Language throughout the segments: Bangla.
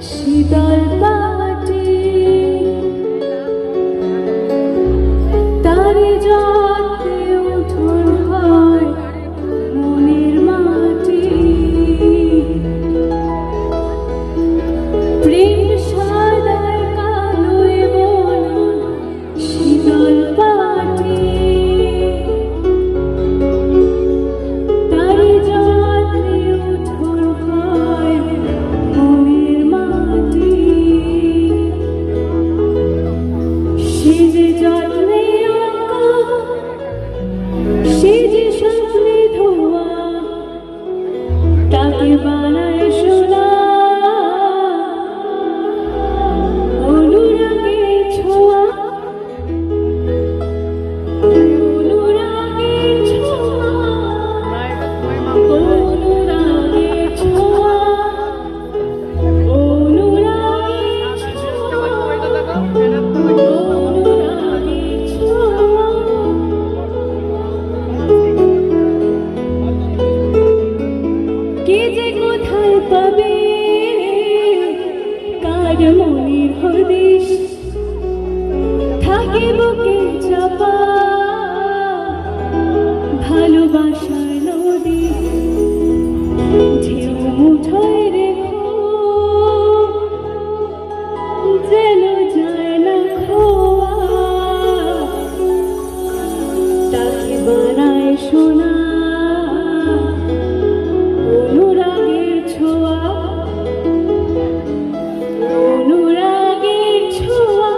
শীতল পাটি তারে যাতে উঠোন হয় মনের মাটি প্রেম সাদায় কালোয় বোনা শীতল পাটি তারে যাতে উঠোন হয় মনের মাটি সে যে যত্নে আঁকা সে যে স্বপ্নে ধোয়া তাকে বানায় সোনা অনুরাগের ছোঁয়া অনুরাগের ছোঁয়া অনুরাগের ছোঁয়া অনুরাগের ছোঁয়া অনুরাগের ছোঁয়া কে যে কোথায় পাবে কার মনের হদিশ থাকে বুকে চাপা ভালোবাসার নদী ঢেউ মুঠোয় রেখো যেন যায় না খোয়া তাকে বানায় সোনা অনুরাগের ছোঁয়া অনুরাগের ছোঁয়া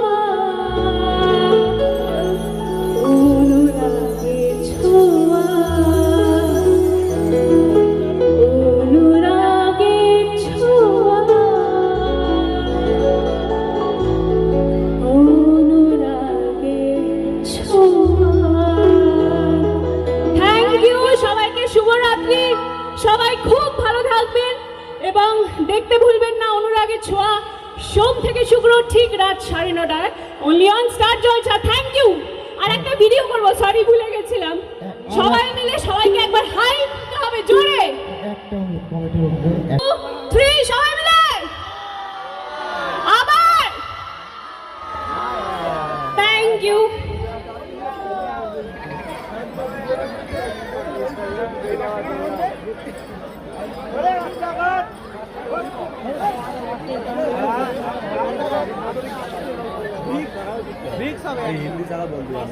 অনুরাগের ছোঁয়া অনুরাগের ছোঁয়া অনুরাগের ছোঁয়া। থ্যাংক ইউ সবাইকে, শুভরাত্রি। সবাই খুব ভালো থাকবেন এবং দেখতে ভুলবেন না অনুরাগের ছোঁয়া, সোম থেকে শুক্র ঠিক রাত 9:30টায় only on Star Jalsha. Thank you. আর একটা ভিডিও করবো, সরি ভুলে গেছিলাম। সবাই মিলে সবাইকে একবার হাই দিতে হবে জোরে। 2, 3 সবাই মিলে আবার। Thank you. हिंदी सारा बोल दिया